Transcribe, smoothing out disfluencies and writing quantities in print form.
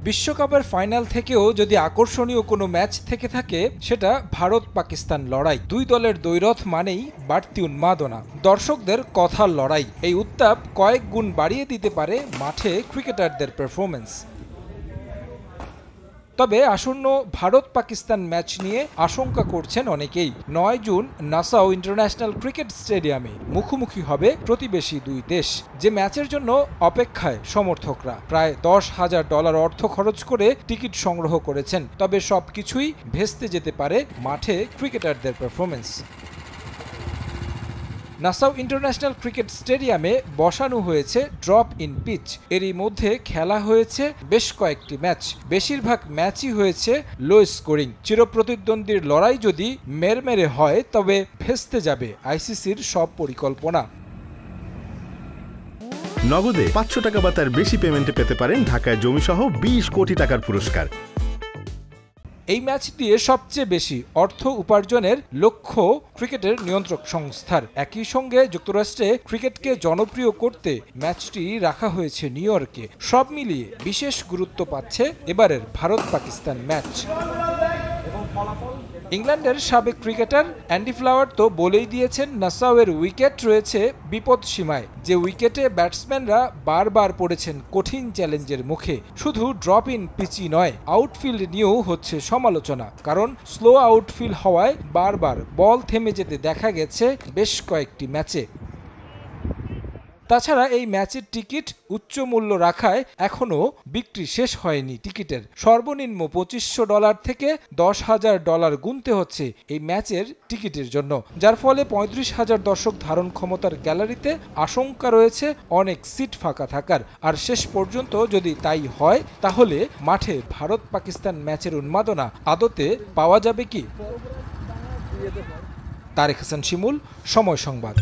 বিশ্বকাপের ফাইনাল থেকেও যদি আকর্ষণীয় কোনো ম্যাচ থেকে থাকে সেটা ভারত পাকিস্তান লড়াই। দুই দলের দ্বৈরথ মানেই বাড়তি উন্মাদনা, দর্শকদের কথার লড়াই। এই উত্তাপ কয়েক গুণ বাড়িয়ে দিতে পারে মাঠে ক্রিকেটারদের পারফরম্যান্স। তবে আসন্ন ভারত পাকিস্তান ম্যাচ নিয়ে আশঙ্কা করছেন অনেকেই। ৯ জুন নাসাউ ইন্টারন্যাশনাল ক্রিকেট স্টেডিয়ামে মুখোমুখি হবে প্রতিবেশী দুই দেশ, যে ম্যাচের জন্য অপেক্ষায় সমর্থকরা। প্রায় $১০,০০০ অর্থ খরচ করে টিকিট সংগ্রহ করেছেন। তবে সবকিছুই ভেস্তে যেতে পারে মাঠে ক্রিকেটারদের পারফরম্যান্স। নাসাউ ইন্টারন্যাশনাল ক্রিকেট স্টেডিয়ামে বসানো হয়েছে ড্রপ ইন পিচ। এরই মধ্যে খেলা হয়েছে বেশ কয়েকটি ম্যাচ। বেশিরভাগ ম্যাচই হয়েছে লো স্কোরিং। চিরপ্রতিদ্বন্দ্বীর লড়াই যদি মেরমেরে হয় তবে ভেস্তে যাবে আইসিসির সব পরিকল্পনা। নগদে ৫০০ টাকা বা তার বেশি পেমেন্টে পেতে পারেন ঢাকায় জমিসহ ২০ কোটি টাকার পুরস্কার। এই ম্যাচ দিয়ে সবচেয়ে বেশি অর্থ উপার্জনের লক্ষ্য ক্রিকেটের নিয়ন্ত্রক সংস্থার। একই সঙ্গে যুক্তরাষ্ট্রে ক্রিকেটকে জনপ্রিয় করতে ম্যাচটি রাখা হয়েছে নিউ ইয়র্কে। সব মিলিয়ে বিশেষ গুরুত্ব পাচ্ছে এবারের ভারত পাকিস্তান ম্যাচ। ইংল্যান্ডের সাবেক ক্রিকেটার অ্যান্ডি ফ্লাওয়ার তো বলেই দিয়েছেন নাসাউয়ের উইকেট রয়েছে বিপদ সীমায়। যে উইকেটে ব্যাটসম্যানরা বারবার পড়েছেন কঠিন চ্যালেঞ্জের মুখে। শুধু ড্রপ ইন পিচই নয়, আউটফিল্ড নিয়েও হচ্ছে সমালোচনা। কারণ স্লো আউটফিল্ড হওয়ায় বারবার বল থেমে যেতে দেখা গেছে বেশ কয়েকটি ম্যাচে। তাছাড়া এই ম্যাচের টিকিট উচ্চ মূল্য রাখায় এখনও বিক্রি শেষ হয়নি টিকিটের। সর্বনিম্ন $২৫০০ থেকে $১০,০০০ গুনতে হচ্ছে এই ম্যাচের টিকিটের জন্য, যার ফলে ৩৫,০০০ দর্শক ধারণ ক্ষমতার গ্যালারিতে আশঙ্কা রয়েছে অনেক সিট ফাঁকা থাকার। আর শেষ পর্যন্ত যদি তাই হয় তাহলে মাঠে ভারত পাকিস্তান ম্যাচের উন্মাদনা আদতে পাওয়া যাবে কি? তারেক হাসান শিমুল, সময় সংবাদ।